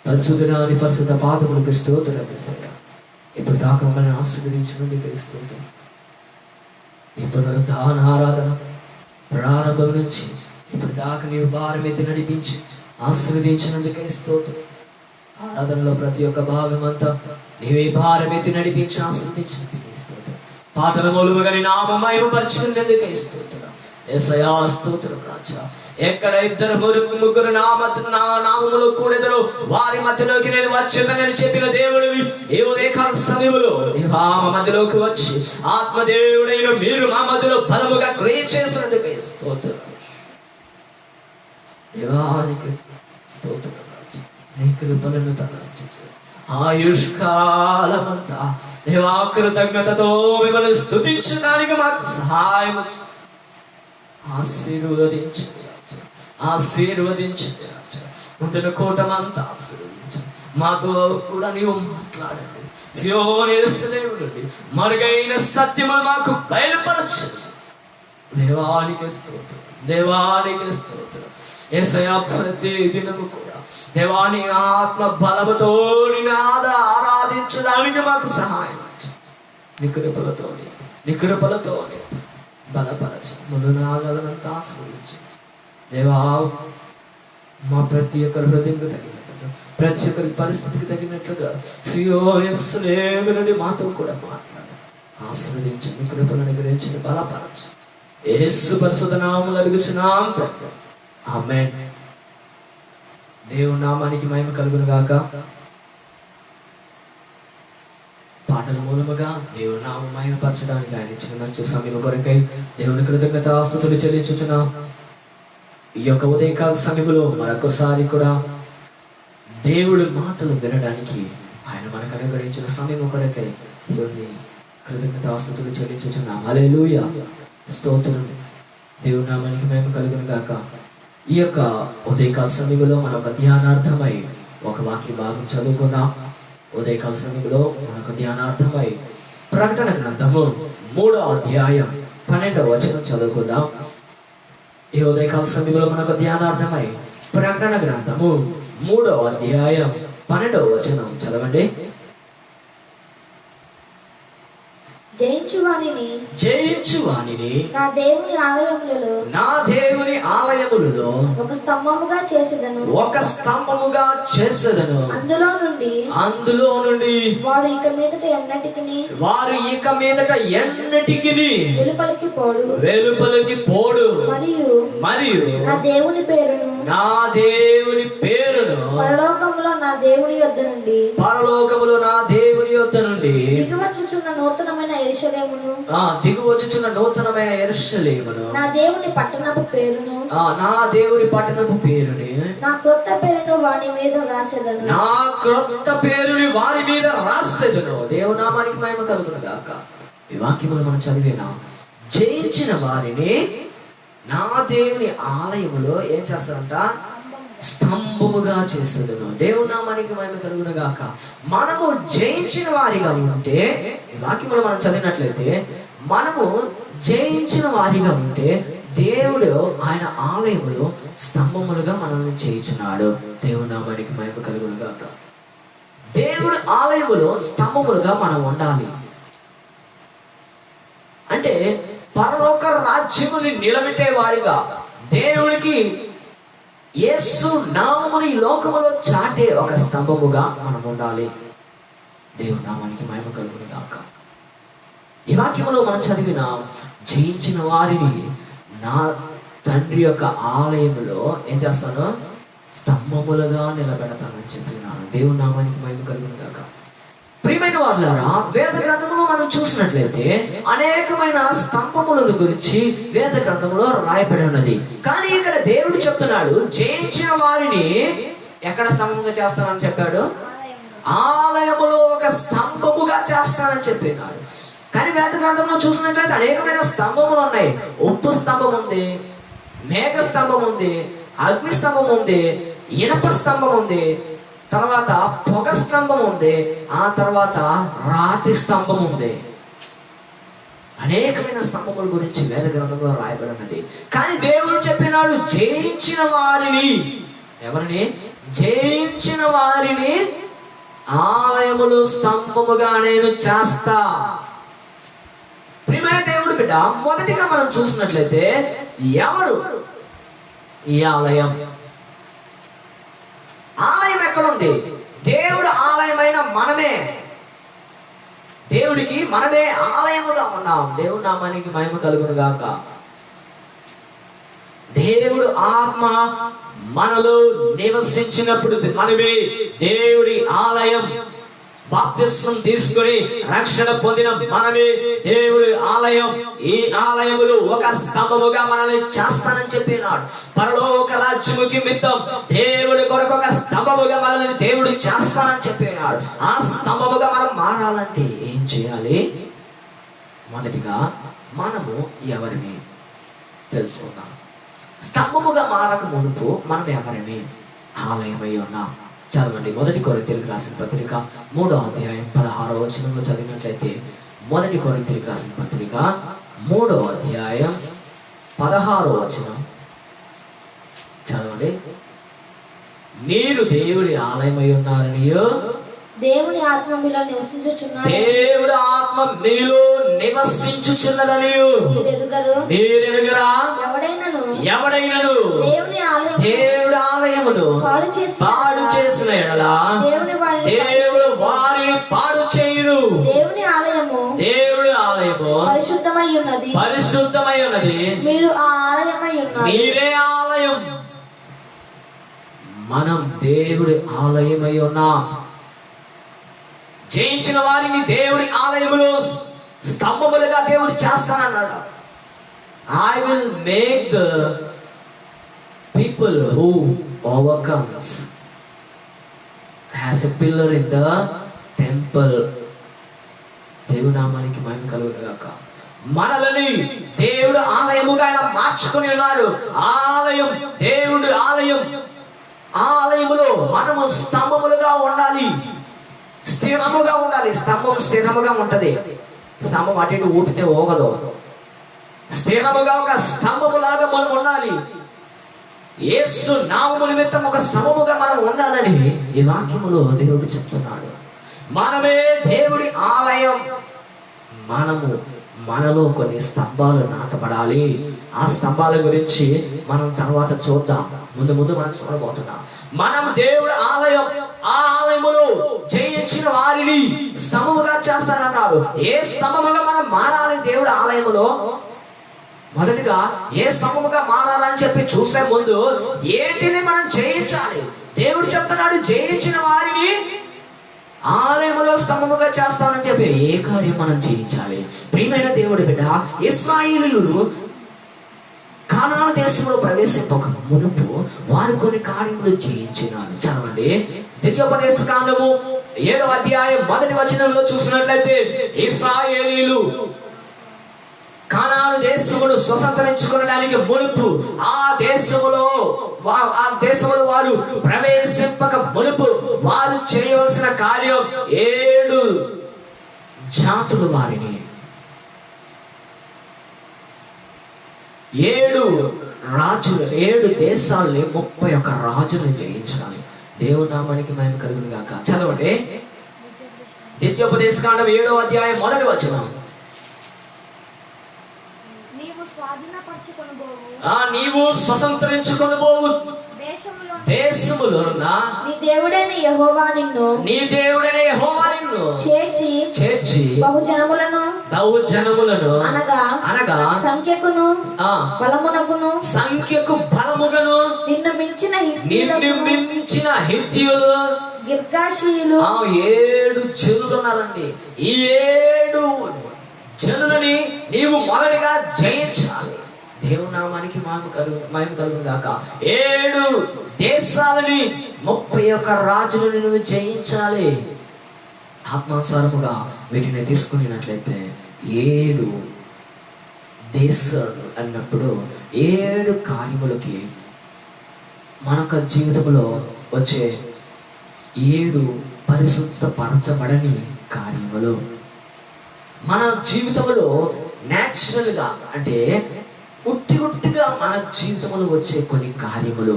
పరిశుద్ధురాని పరిశుద్ధ పాదములకు స్తోత్రం యేసయ్యా. ఇప్పుడు దాకా మమ్మల్ని ఆశీర్వదించినందుకు స్తోత్రం. ఇప్పుడు దాన ఆరాధన ప్రారంభం నుంచి ఇప్పుడు దాకా నీవు భారం ఎత్తి నడిపించి ఆశీర్వదించినందుకే స్తోత్రం. ఆరాధనలో ప్రతి ఒక్క భాగం అంతా నీవే భారం ఎత్తి నడిపించి ఆశీర్వదించినందుకే స్తోత్రం. పాటల మూలముగా నీ నామం మహిమపరచుకునేందుకే స్తోత్రం యేసయ్యా. స్తోత్రం రాజా. ఎక్కడ ఇద్దరు ముగ్గురు నా నామములో కూడెదరో వారి మధ్యలోకి నేను వచ్చేదని చెప్పిన దేవుడివి ఏ ఉదయకాల సమయంలో దేవా మా మధ్యలోకి వచ్చి ఆత్మదేవుడైన మీరు మా మధ్యలో బలముగా క్రియ చేస్తున్నందుకే స్తోత్రం దేవానికి స్తోత్రం రాజా. నీ కృపలను ఆయుష్కాలమంతా దేవా కృతజ్ఞతతో మిమ్మల్ని స్తుతించడానికి మాకు సహాయం ఆశీర్వదించండి రాజా. ముందున కూటమంతా ఆశీర్వదించండి. మాతో కూడా నీవు మాట్లాడండి. సియోను యెరూషలేము నుండి మరుగైన సత్యములు మాకు బయలుపరచండి. దేవానికి స్తోత్రం, దేవానికి స్తోత్రం యేసయ్యా. ప్రతి దినము కూడా దేవాని ఆత్మ బలముతో ఆరాధించడానికి మాకు సహాయం నీ కృపలతో బలపరచ ముందు నాగలనంతా ఆశ్రయించు దేవా. మా ప్రతి ఒక్కరి హృదయంకు తగినట్లుగా ప్రతి ఒక్కరి పరిస్థితికి తగినట్లుగా సియోను యెరూషలేము నుండి మాతో కూడా మాట్లాడు. ఆశ్రయించండి, కృపలను గ్రహించండి, బలపరచు. యేసు పరిశుద్ధ నామములో అడుగుచున్నాం తండ్రి, ఆమేన్. దేవుని నామానికి మహిమ కలుగును గాక. పాటల మూలముగా దేవుని నామం మహిమపరచడానికి ఆయన ఇచ్చిన మంచి సమయం కొరకై దేవుని కృతజ్ఞతాస్తుతులు చెల్లించుచున్నాం. ఈ యొక్క ఉదయకాల సమయంలో మరొకసారి కూడా దేవుడి మాటలు వినడానికి ఆయన మనకు అనుగ్రహించిన సమయం కొరకై దేవుని కృతజ్ఞతాస్తుతులు చెల్లించుచున్నాం. హల్లెలూయా, స్తోత్రం. దేవుని నామానికి మహిమ కలుగును గాక. ఈ యొక్క ఉదయకాల సమయంలో మనొక ధ్యానార్థమై ఒక వాక్య భాగం చదువుకుందాం. ఉదయకాల సమయంలో మనకు ధ్యానార్థమై ప్రకటన గ్రంథము 3వ అధ్యాయం 12వ వచనం చదువుకుందాం. ఈ ఉదయకాల సమయంలో మనకు ధ్యానార్థమై ప్రకటన గ్రంథము 3వ అధ్యాయం 12వ వచనం చదవండి. జయించువానిని నా దేవుని ఆలయములలో ఒక స్తంభముగా చేసెదను. అందులో నుండి వారు ఇక మీదట ఎన్నటికిని వెలుపలికి పోడు. మరియు నా దేవుని పేరును పరలోకములో నా దేవుని యొద్ద నుండి దిగువచ్చుచున్న నూతనమైన యెరూషలేమును నా దేవుని పట్టణపు పేరుని నా క్రొత్త పేరుని వారి మీద రాసేదను. దేవునామానికి మహిమ కలుగును గాక. ఈ వాక్యములు మనం చదివినా జయించిన వారిని నా దేవుని ఆలయములో ఏం చేస్తారంట? స్తంభముగా చేస్తుందను. దేవునామానికి మహిమ కలుగును గాక. మనము జయించిన వారిగా ఉంటే, ఈ వాక్యములు మనం చదివినట్లయితే మనము జయించిన వారిగా ఉంటే దేవుడు ఆయన ఆలయములో స్తంభములుగా మనల్ని చేయించున్నాడు. దేవునామానికి మహిమ కలుగును గాక. దేవుడు ఆలయములో స్తంభములుగా మనం ఉండాలి అంటే పరలోక రాజ్యముని నిలబెట్టే వారిగా దేవునికి యేసు నామముని ఈ లోకములో చాటే ఒక స్తంభముగా మనం ఉండాలి. దేవుని నామానికి మహిమ కలుగును గాక. ఈ వాక్యములో మనం చదివిన జయించిన వారిని నా తండ్రి యొక్క ఆలయములో ఏం చేస్తాను? స్తంభములుగా నిలబెడతానని చెప్పినాను. దేవుని నామానికి మహిమ కలుగును గాక. ప్రియమైన వారులారా, వేద గ్రంథంలో మనం చూసినట్లయితే అనేకమైన స్తంభముల గురించి వేద గ్రంథంలో రాయబడి ఉన్నది. కానీ ఇక్కడ దేవుడు చెప్తున్నాడు, జయించిన వారిని ఎక్కడ స్తంభముగా చేస్తానని చెప్పాడు? ఆలయములో ఒక స్తంభముగా చేస్తానని చెప్పినాడు. కానీ వేద గ్రంథంలో చూసినట్లయితే అనేకమైన స్తంభములు ఉన్నాయి. ఉప్పు స్తంభం ఉంది, మేఘ స్తంభం ఉంది, అగ్ని స్తంభం ఉంది, ఇనప స్తంభం ఉంది, తర్వాత పొగ స్తంభం ఉంది, ఆ తర్వాత రాతి స్తంభం ఉంది. అనేకమైన స్తంభముల గురించి వేద గ్రంథంలో రాయబడినది. కానీ దేవుడు చెప్పినాడు, జయించిన వారిని. ఎవరిని? జయించిన వారిని ఆలయములు స్తంభముగా నేను చేస్తా. ప్రియమైన దేవుడు బిడ్డ, మొదటిగా మనం చూసినట్లయితే ఎవరు ఈ ఆలయం? ఆలయం ఎక్కడుంది? దేవుడు ఆలయమైన మనమే. దేవుడికి మనమే ఆలయముగా ఉన్నాం. దేవుడి నామానికి మహిమ కలుగును గాక. దేవుడు ఆత్మ మనలో నివసించినప్పుడు మనమే దేవుడి ఆలయం. బాప్తిస్మం తీసుకొని రక్షణ పొందిన మనమే దేవుడి ఆలయం. ఈ ఆలయములు ఒక స్తంభముగా మనల్ని చేస్తానని చెప్పినాడు. పరలోక రాజ్యము నిమిత్తం దేవుడి కొరకు ఒక స్తంభముగా మనల్ని దేవుడు చేస్తానని చెప్పినాడు. ఆ స్తంభముగా మనం మారాలంటే ఏం చేయాలి? మొదటిగా మనము ఎవరిని తెలుసుకుందాం. స్తంభముగా మారక మునుపు మనం ఎవరిని? ఆలయమై ఉన్నాం. చదవండి. 1 కొరింథీయులకు రాసిన పత్రిక 3వ అధ్యాయం 16వ వచనంలో చదివినట్లయితే, 1 కొరింథీయులకు రాసిన పత్రిక 3వ అధ్యాయం 16వ వచనం చదవండి. మీరు దేవుడి ఆలయమై ఉన్నారనియో, దేవుని ఆత్మ మీలో నివసించుచున్నాడు, దేవుడి ఆత్మ మీలో నివసించుచున్నదనియు మీరెరుగరా? ఎవడైనను దేవుడి ఆలయమును పాడు చేసిన ఎడల దేవుడు వారిని పాడు చేయును. దేవుడి ఆలయము పరిశుద్ధమై ఉన్నది, మీరు ఆ ఆలయమై ఉన్నారు. మీరే ఆలయం. మనం దేవుడి ఆలయమై ఉన్నాం. జయించిన వారిని దేవుడి ఆలయములో స్తంభములుగా దేవుడు చేస్తానన్నాడు. I will make the people who overcomes as a pillar in the temple. దేవుని నామానికి మహిమ కలుగును గాక. మనల్ని దేవుడు ఆలయముగా ఆయన మార్చుకొని ఉన్నారు. ఆలయం, దేవుడు ఆలయం. ఆలయములో మనము స్తంభములుగా ఉండాలి, స్థిరముగా ఉండాలి. స్తంభం స్థిరముగా ఉంటది. స్తంభం అటు ఇటు ఊపితే ఓగదు. స్థిరముగా ఒక స్తంభములాగా మనం ఉండాలి. యేసు నామము నిమిత్తం ఒక స్తంభముగా మనం ఉండాలని ఈ వాక్యములో దేవుడు చెప్తున్నాడు. మనమే దేవుడి ఆలయం. మనలో కొన్ని స్తంభాలు నాటబడాలి. ఆ స్తంభాల గురించి మనం తర్వాత చూద్దాం. ముందు మనం చూడబోతున్నాం. మనం దేవుడి ఆలయం. ఆ ఆలయములో జయించిన వారిని స్తంభముగా చేస్తానన్నారు. ఏ స్తంభముగా మనం మారాలి దేవుడి ఆలయములో? మొదటిగా ఏ స్తంభముగా మారాలని చెప్పి చూసే ముందు ఏంటిని మనం జయించాలి? దేవుడు చెప్తున్నాడు, జయించిన వారిని ఆలయములో స్తంభముగా చేస్తానని చెప్పి ఏ కార్యం మనం జయించాలి? ప్రియమైన దేవుడి బిడ్డ, ఇశ్రాయేలీయులు కానాను దేశంలో ప్రవేశింపక మునుపు వారు కొన్ని కార్యములు జయించినారు. చదవండి. ద్వితీయోపదేశకాండము 7వ అధ్యాయం 1వ వచనంలో చూసినట్లయితే, ఇశ్రాయేలీయులు కానాను దేశమును స్వతంత్రించుకోవడానికి మునుపు ఆ దేశములో వారు ప్రవేశింపక మునుపు వారు చేయవలసిన కార్యం 7 జాతులు వారిని 7 రాజులు 7 దేశాలని 31 రాజులను జయించాలి. దేవుని నామానికి మహిమ కలుగును గాక. చదవండి. ద్వితీయోపదేశకాండం 7వ అధ్యాయం 1వ వచనం. నీవు స్వతంత్రించుకొనబోవు దేశములోనున్న నీ దేవుడైన యెహోవా నిన్ను చేర్చి బహుజనములను అనగా సంఖ్యకు బలముగను నిన్ను మించిన హిత్తీయులు గిర్గాషీయులు 7 జనులు ఉన్నారండి. ఈ 7 జనులని నీవు మొదటిగా జయించాలి. దేవుని నామానికి మహిమ కలుగును గాక. 7 దేశాలని 31 రాజులను నువ్వు జయించాలి. ఆత్మానుసారముగా వీటిని తీసుకున్నట్లయితే 7 దేశాలు అన్నప్పుడు 7 కార్యములకి మనక జీవితంలో వచ్చే 7 పరిశుద్ధపరచబడని కార్యములు మన జీవితంలో న్యాచురల్ గా, అంటే ఉట్టిగా మన జీవితంలో వచ్చే కొన్ని కార్యములు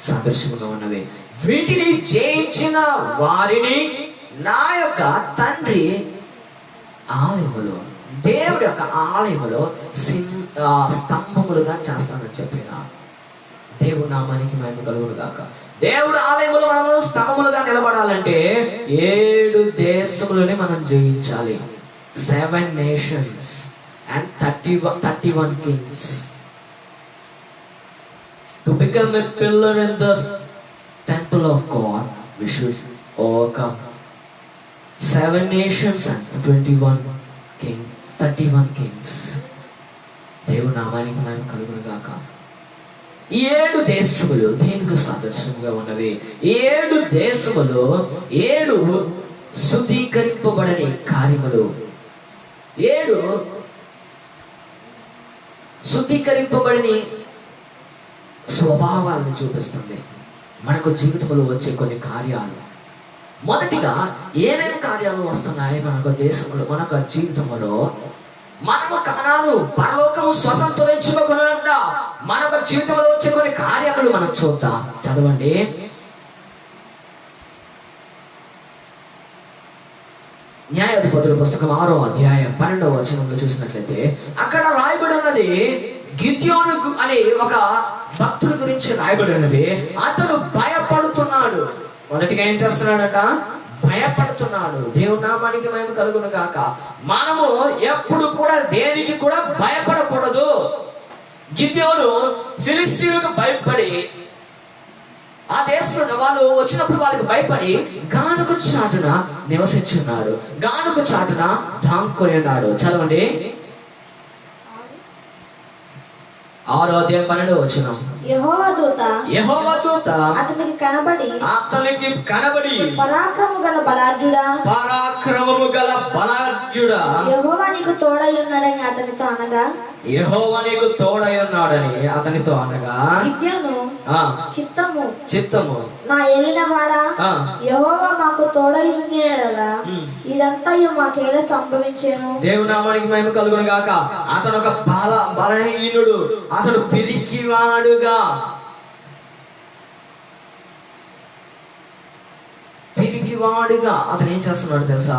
సాదృశ్యంగా ఉన్నవి. వీటిని జయించిన వారిని నా యొక్క తండ్రి ఆలయములో, దేవుడి యొక్క ఆలయములో స్తంభములుగా చేస్తానని చెప్పిన దేవుడు నామానికి మహిమ కలుగును గాక. దేవుడు ఆలయములో మనము స్తంభములుగా నిలబడాలంటే 7 దేశములని మనం జయించాలి. 7 nations and 31 kings. To become a pillar in the temple of God, we should overcome 7 nations and 31 kings. దేవుడు నామానికి మహిమ కలుగును గాక. ఈ 7 దేశములు దేనికి సాదృశ్యంగా ఉన్నవి? 7 దేశములు 7 శుద్ధీకరింపబడని కార్యములు, 7 శుద్ధీకరింపబడని స్వభావాలను చూపిస్తుంది. మనకు జీవితంలో వచ్చే కొన్ని కార్యాలు, మొదటిగా ఏమేమి కార్యాలు వస్తున్నాయి మనకు దేశంలో, మనకు జీవితంలో? మనము కనాను పరలోకము స్వతంత్రించుకోకుండా మనకు జీవితంలో వచ్చే కొన్ని కార్యాలు మనం చూద్దాం. చదవండి. న్యాయాధిపతుల పుస్తకం 6వ అధ్యాయం 12వ వచనంలో చూసినట్లయితే అక్కడ రాయబడి ఉన్నది, గిద్యోను అనే ఒక భక్తుడి గురించి రాయబడి ఉన్నది. అతను భయపడుతున్నాడు. మొదటిగా ఏం చేస్తున్నాడట? భయపడుతున్నాడు. దేవుని నామానికి మహిమ కలుగును గాక. మనము ఎప్పుడు కూడా దేనికి కూడా భయపడకూడదు. గిద్యోను ఫిలిష్తీయులకు భయపడి, ఆ దేశంలో వాళ్ళు వచ్చినప్పుడు వాళ్ళకి భయపడి గానుకు చాటున నివసించున్నాడు, గానుకు చాటున దాంకొని ఉన్నాడు. చదవండి. 6వ అధ్యాయం 12వ వచనం. యెహోవా దూత అతనికి కనబడి పరాక్రమము గల బలాఢ్యుడా యెహోవా నీకు తోడై ఉన్నాడని అతనితో అనగా గిద్యోను చిత్తము నా ఏలినవాడా, యెహోవా మాకు తోడై ఉన్నాడా, ఇదంతా మాకేలా సంభవించేను. దేవుని నామానికి మహిమ కలుగును గాక. అతను ఒక బలహీనుడు, అతను పిరికివాడుగా అతను ఏం చేస్తున్నాడు తెలుసా?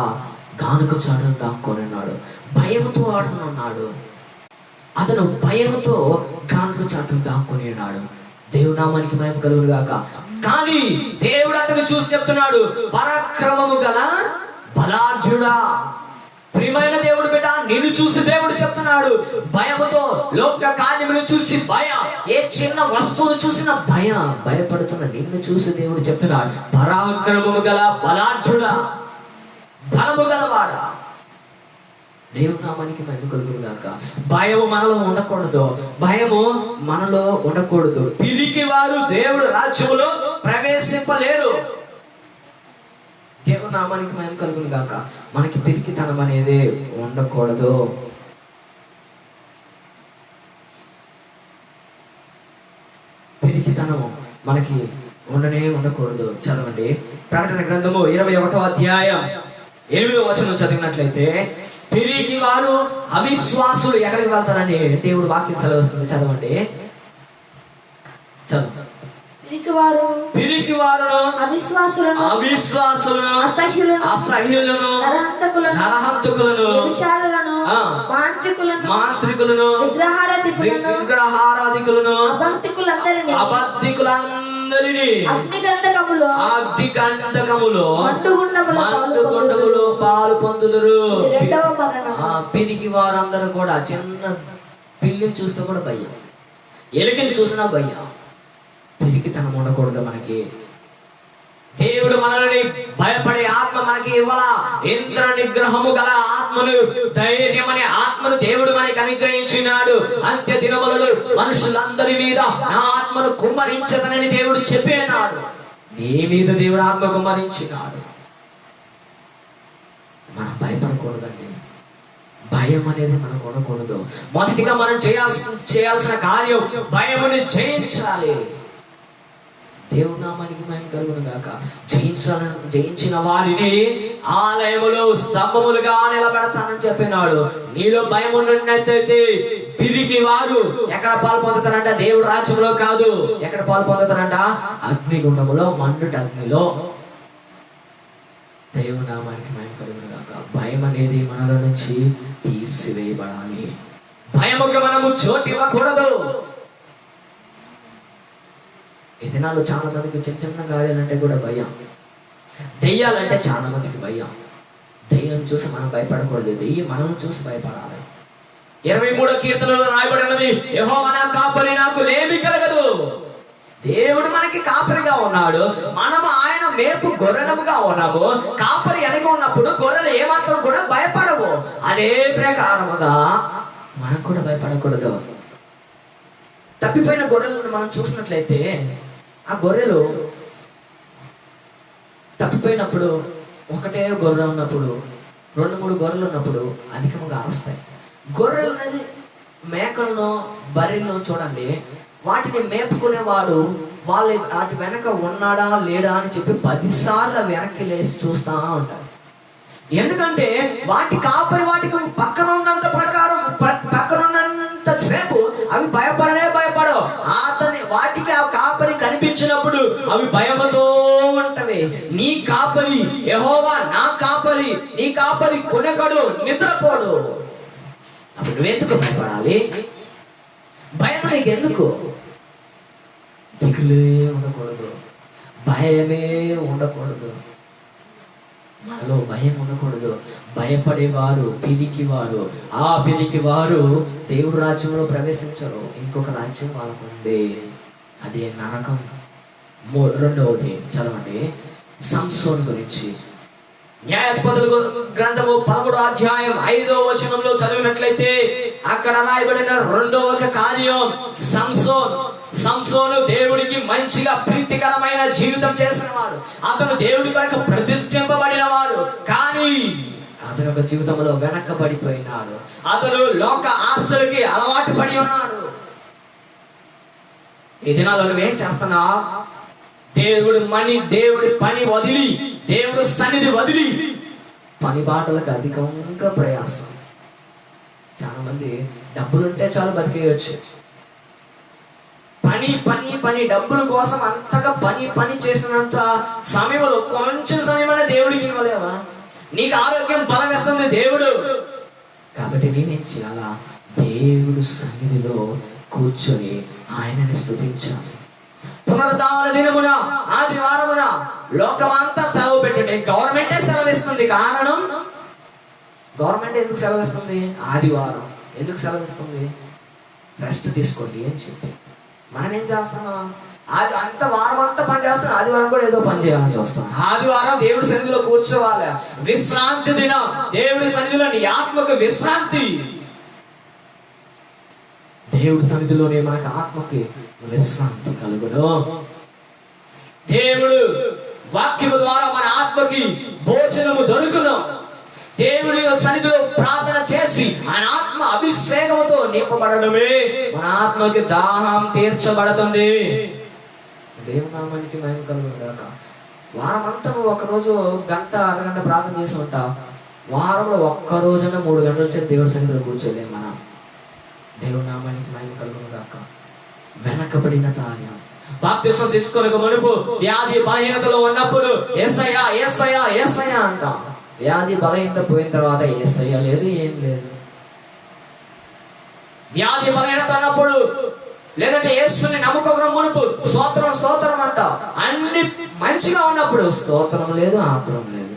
గానుకు చాటును దాక్కొని ఉన్నాడు, భయంతో ఆడుతున్నాడు. అతను భయంతో గానుకు చాటును దాక్కొని ఉన్నాడు. దేవుని నామానికి మహిమ కలుగును గాక. కానీ దేవుడు అతను చూసి చెప్తున్నాడు, పరాక్రమము గల బలాఢ్యుడా. ప్రియమైన దేవుడు బిడ్డ, నిన్ను చూసి దేవుడు చెప్తున్నాడు, భయముతో లోక కార్యములు చూసి ఏ చిన్న వస్తువును చూసిన భయపడుతున్న నిన్ను చూసి దేవుడు చెప్తున్నాడు, పరాక్రమము గల బలాఢ్యుడా, బలము గలవాడా. దేవుని నామానికి మహిమ కలుగును గాక. భయము మనలో ఉండకూడదు, భయము మనలో ఉండకూడదు. పిరికి వారు దేవుడు రాజ్యములో ప్రవేశింపలేరు. దేవుని నామానికి మహిమ కలుగును గాక. మనకి పిరికితనం అనేది ఉండకూడదు. పిరికితనము మనకి ఉండకూడదు. చదవండి. ప్రకటన గ్రంథము 21వ అధ్యాయం 8వ వచనం చదివినట్లయితే, పిరికి వారు అవిశ్వాసులు ఎక్కడికి వెళ్తారని దేవుడు వాక్యం సెలవుస్తుంది. చదవండి. పిరికివారును అవిశ్వాసులను అసహ్యులను నరహంతకులను మాంత్రికులను విగ్రహారాధికులను అబద్ధికులందరినీ అగ్నిగంధకములో మండుగుండములో పాలు పొందుదురు. పిరికి వారందరూ కూడా చిన్న పిల్లిని చూస్తే కూడా భయం, ఎలుకని చూసినా భయం. పిరికితనం ఉండకూడదు మనకి. దేవుడు మనల్ని భయపడే ఆత్మ మనకి ఇవ్వాలా. ఇంద్ర నిగ్రహము గల ఆత్మను, ధైర్యం అనే ఆత్మను దేవుడు మనకి అనుగ్రహించినాడు. అంత్య దినములలో మనుషులందరి మీద నా ఆత్మను కుమ్మరించదనని దేవుడు చెప్పినాడు. నీ మీద దేవుడు ఆత్మ కుమ్మరించినాడు. మనం భయపడకూడదండి. భయం అనేది మనకు ఉండకూడదు. మొదటిగా మనం చేయాల్సిన కార్యం భయముని జయించాలి. దేవుని నామానికి మహిమ కలుగును గాక. జయించిన వారిని ఆలయములో స్తంభములుగా నిలబెడతానని చెప్పినాడు. నీలో భయం ఉన్నట్లయితే పిరికి వారు ఎక్కడ పాలు పొందుతారంట? దేవుడు రాజ్యంలో కాదు. ఎక్కడ పాలు పొందుతారంట? అగ్నిగుండములో, మండుట అగ్నిలో. దేవుని నామానికి మహిమ కలుగును గాక. భయం అనేది మనలో నుంచి తీసివేయబడాలి. భయముకి మనము చోటు ఇవ్వకూడదు. ఈ దినాల్లో చాలా మందికి చిన్న చిన్న గాయాలంటే కూడా భయం. దెయ్యాలంటే చాలా మందికి భయం. దెయ్యం చూసి మనం భయపడకూడదు, దెయ్యం మనం చూసి భయపడాలి. 23వ కీర్తనలో రాయబడినది, యెహోవా నా కాపరి, నాకు లేమి కలగదు. దేవుడు మనకి కాపరిగా ఉన్నాడు, మనము ఆయన మేపు గొర్రెలముగా ఉన్నాము. కాపరి వెనక ఉన్నప్పుడు గొర్రెలు ఏమాత్రం కూడా భయపడవు. అదే ప్రకారముగా మనం కూడా భయపడకూడదు. తప్పిపోయిన గొర్రెలను మనం చూసినట్లయితే, ఆ గొర్రెలు తప్పిపోయినప్పుడు, ఒకటే గొర్రె ఉన్నప్పుడు, 2-3 గొర్రెలు ఉన్నప్పుడు అధికంగా అరుస్తాయి. గొర్రెలు అనేది మేకలను, బర్రెలను చూడండి, వాటిని మేపుకునేవాడు వాటి వెనక ఉన్నాడా లేడా అని చెప్పి 10 సార్లు వెనక్కి లేసి చూస్తా ఉంటారు. ఎందుకంటే వాటి కాపరి వాటికి పక్కన ఉన్నంత ప్రకారం, పక్కన ఉన్నంత సేపు అవి భయపడవు. వాటికి ఆ కాపరి కనిపించినప్పుడు అవి భయముతో ఉంటవి. నీ కాపరి యెహోవా నా కాపరి, నీ కాపరి కొనకడు, నిద్రపోడు. అప్పుడు నువ్వెందుకు భయపడాలి? భయం నీకు ఎందుకు? దిగులే ఉండకూడదు, భయమే ఉండకూడదు. మనలో భయం ఉండకూడదు. భయపడేవారు పిరికివారు. ఆ పిరికివారు దేవుడు రాజ్యంలో ప్రవేశించరు. ఇంకొక రాజ్యం వాళ్ళకు ఉంది, అదే నరకం. 2వది చదవండి, సంసోను గురించి. న్యాయాధిపతుల గ్రంథము 11వ అధ్యాయం 5వ వచనంలో చదివినట్లయితే అక్కడ రాయబడిన 2వ కార్యం, సంసోను దేవుడికి మంచిగా ప్రీతికరమైన జీవితం చేసిన వాడు. అతను దేవుడి కొరకు ప్రతిష్ఠింపబడిన వాడు. కానీ అతని యొక్క జీవితంలో వెనక్కబడిపోయినాడు. అతను లోక ఆస్తులకి అలవాటు పడి ఉన్నాడు. ఈ దినాల్లో నువ్వేం చేస్తున్నావు? దేవుడి పని వదిలి, దేవుడు సన్నిధి వదిలి పని బాటలకు అధికంగా ప్రయాసం. చాలా మంది డబ్బులుంటే చాలు బతికేయచ్చు. పని డబ్బుల కోసం అంతగా పని చేసినంత సమయంలో కొంచెం సమయమైనా దేవుడికి ఇవ్వలేవా? నీకు ఆరోగ్యం బలం వేస్తుంది దేవుడు. కాబట్టి నేనేం చేయాలా? దేవుడు సన్నిధిలో కూర్చొని ఆయనని స్తుతించాలి. పునరుద్ధాన దినమున, ఆదివారమున లోకమంతా సెలవు పెట్టుటే గవర్నమెంటే సెలవిస్తుంది. కారణం, గవర్నమెంట్ ఎందుకు సెలవిస్తుంది? ఆదివారం ఎందుకు సెలవిస్తుంది? రెస్ట్ తీసుకోండి అని చెప్పి. మనం ఏం చేస్తున్నాం? అంత వారం అంతా పని చేస్తాం, ఆదివారం కూడా ఏదో పని చేయాలని చూస్తాం. ఆదివారం దేవుడి సన్నిధిలో కూర్చోవాలి, విశ్రాంతి దినం. దేవుడి సన్నిధిలో నీ ఆత్మకు విశ్రాంతి. దేవుడి సన్నిధిలోనే మనకు ఆత్మకి విశ్రాంతి కలుగును. దేవుడు వాక్యము ద్వారా మన ఆత్మకి భోజనము దొరుకును. దేవుడి సన్నిధిలో ప్రార్థన చేసి ఆయన ఆత్మ అభిషేకముతో నింపబడడమే మన ఆత్మకి దాహం తీర్చబడుతుంది. దేవుని నామానికి మహిమ కలుగును గాక. వారం అంతా నువ్వు ఒకరోజు గంట అరగంట ప్రార్థన చేసి ఉంటావు. వారంలో ఒక్క రోజున 3 గంటల సేపు దేవుడి సన్నిధిలో కూర్చోలేము మనం. దేవుని నామానికి మహిమ కలుగును గాక. వెనకబడిన తాను బాప్తిసం తీసుకొనక మునుపు వ్యాధి బలహీనతలో ఉన్నప్పుడు యేసయ్యా యేసయ్యా యేసయ్యా అంటాం. వ్యాధి బలహీనత పోయిన తర్వాత యేసయ్యా లేదు, ఏం లేదు. వ్యాధి బలహీనత అన్నప్పుడు, లేదంటే యేసుని నమ్ముకోవడం మునుపు స్తోత్రం స్తోత్రం అంటాం. అన్ని మంచిగా ఉన్నప్పుడు స్తోత్రం లేదు, ఆత్రం లేదు.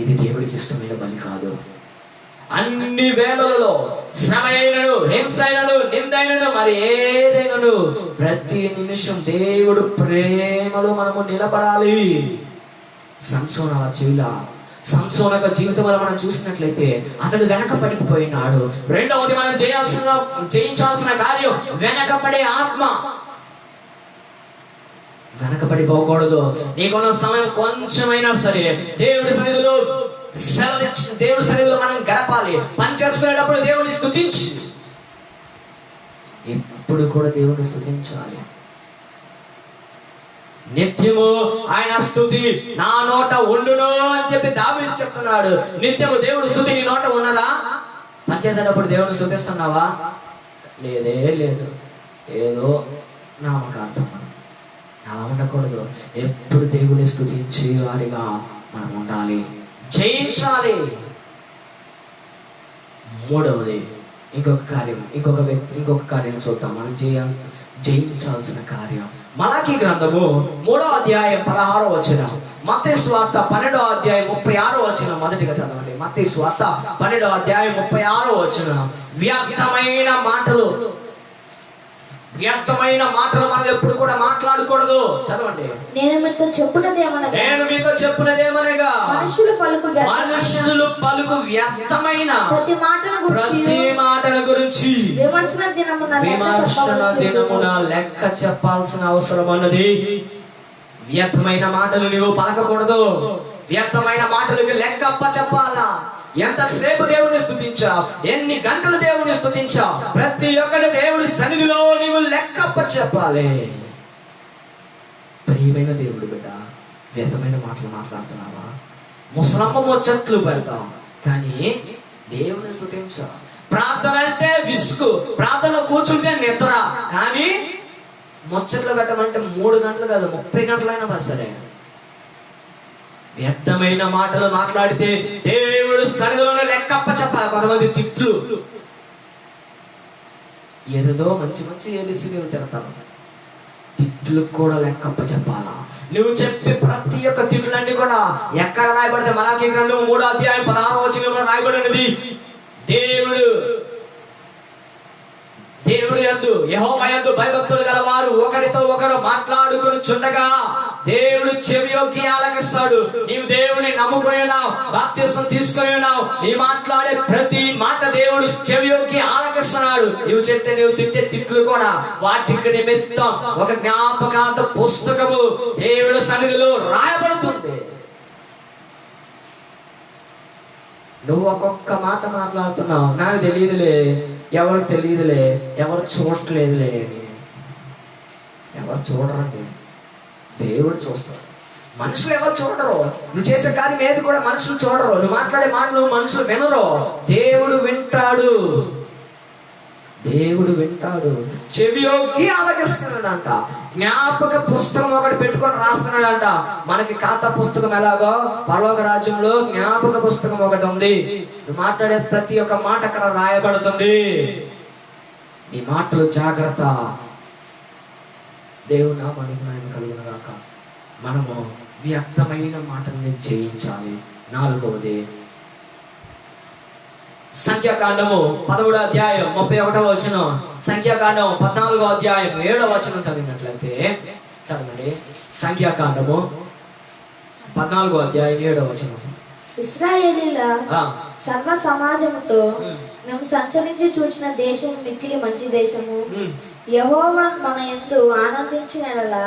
ఇది దేవుడికి ఇష్టమైన బలి కాదు. అన్ని వేళలలో శ్రమ అయినను, హింస అయినను, నిందైనను, మరి ఏదైనను ప్రతి నిమిషం దేవుడు ప్రేమలో మనము నిలబడాలి. సంసోను అలా చేయాల. సంసోను యొక్క జీవితంలో మనం చూసినట్లయితే అతడు వెనకబడిపోయినాడు. 2వది మనం చేయించాల్సిన కార్యం వెనకబడే ఆత్మ. వెనకబడిపోకూడదు. నీకున్న సమయం కొంచెమైనా సరే దేవుడి సన్నిధిలో దేవుడి సన్నిధిలో మనం గడపాలి. పని చేసుకునేటప్పుడు దేవుడిని స్తుతించి, ఎప్పుడు కూడా దేవుడిని స్తుతించాలి. నిత్యము ఆయన స్తుతి నా నోట ఉండును అని చెప్పి దావీదు చెప్తున్నాడు. నిత్యము దేవుడు స్తుతి నీ నోట ఉన్నదా? పనిచేసేటప్పుడు దేవుని స్తుతిస్తున్నావా? లేదే లేదు, ఏదో నామకార్థం. అలా ఉండకూడదు. ఎప్పుడు దేవుని స్తుతించే వాడిగా మనం ఉండాలి, జయించాలి. మూడవది ఇంకొక కార్యం చూద్దాం. మనం జయించాల్సిన కార్యం మలాకీ గ్రంథము 3వ అధ్యాయం 16వ వచనం, మత్తయి సువార్త 12వ అధ్యాయం 36వ వచనం. మొదటిగా చదవండి. మత్తయి సువార్త 12వ అధ్యాయం 36వ వచనం. వ్యర్థమైన మాటలు మనం ఎప్పుడు కూడా మాట్లాడకూడదు. చదవండి. నేను మీతో చెప్పున్నదేమనగా మనుషులు పలుకు వ్యర్థమైన ప్రతి మాటల గురించి విమర్శన దినమున లెక్క చెప్పాల్సిన అవసరం అన్నది. వ్యర్థమైన మాటలు నువ్వు పలకకూడదు. వ్యర్థమైన మాటలకి లెక్క అప్ప చెప్పాలా. ఎంతసేపు దేవుని స్తుతించావు, ఎన్ని గంటలు దేవుని స్తుతించావు, ప్రతి ఒక్కటి దేవుడి సన్నిధిలో నీవు లెక్కప్ప చెప్పాలి. ప్రియమైన దేవుడు బిడ్డ, వ్యర్థమైన మాటలు మాట్లాడుతున్నావా? ముసలమ్మ ముచ్చట్లు పెడతాం కానీ దేవుని స్తుతించావు. ప్రార్థన అంటే విసుగు, ప్రార్థనలో కూర్చుంటే నిద్ర, కానీ ముచ్చట్లు పెట్టమంటే 3 గంటలు కాదు 30 గంటలైనా సరే. వ్యర్థమైన మాటలు మాట్లాడితే దేవుడు సన్నిధిలోనే లెక్కప్ప చెప్పాలి. కొంతమంది తిట్లు, ఏదో మంచి ఏలిసి నువ్వు తిడతావు, తిట్లు కూడా లెక్కప్ప చెప్పాలా. నువ్వు చెప్పే ప్రతి ఒక్క తిట్లన్నీ కూడా ఎక్కడ రాయబడితే మలాకీ గ్రంథం 3వ అధ్యాయం 16వ వచనంలో రాయబడినది. దేవుడు యందు యెహోవా యందు భయభక్తులు గలవారు ఒకరితో ఒకరు మాట్లాడుకుని చుండగా దేవుడు చెవియొగ్గి ఆలకిస్తాడు. నీవు దేవుని నమ్ముకుని ఉన్నావు, బాప్తిసం తీసుకుని ఉన్నావు, నీ మాట్లాడే ప్రతి మాట దేవుడు చెవియొగ్గి ఆలకిస్తున్నాడు. నువ్వు తిట్టే తిట్లు కూడా వాటికి నిమిత్తం ఒక జ్ఞాపకార్థ పుస్తకము దేవుడు సన్నిధిలో రాయబడుతుంది. నువ్వు ఒక్కొక్క మాట మాట్లాడుతున్నావు, నాకు తెలియదులే, ఎవరు తెలియదులే, ఎవరు చూడట్లేదులే అని. ఎవరు చూడరండి, దేవుడు చూస్తాడు. మనుషులు ఎవరు చూడరు. నువ్వు చేసే కార్యం ఏది కూడా మనుషులు చూడరు. నువ్వు మాట్లాడే మాటలు మనుషులు వినరు. దేవుడు వింటాడు. చెవియొగ్గి ఆలకిస్తున్నాడంట. జ్ఞాపక పుస్తకం ఒకటి పెట్టుకొని రాస్తున్నాడంట. మనకి ఖాతా పుస్తకం ఎలాగో పరలోక రాజ్యంలో జ్ఞాపక పుస్తకం ఒకటి ఉంది. నువ్వు మాట్లాడే ప్రతి ఒక్క మాట అక్కడ రాయబడుతుంది. నీ మాటలు జాగ్రత్త. దేవుడు నామానికి మహిమ కలుగును గాక. మనము వ్యర్థమైన మాటల్ని జయించాలి. 4వది సంఖ్యాకాండము 13వ అధ్యాయం 31వ వచనం, సంఖ్యాకాండం 14వ అధ్యాయం 7వ వచనం చదివినట్లయితే చదవండి. సంఖ్యాకాండము 14వ అధ్యాయం 7వ వచనం. ఇశ్రాయేలీల సర్వ సమాజముతో మేము సంచరించి చూచిన దేశం మిక్కిలి మంచి దేశము. యెహోవా మన యందు ఆనందించినలా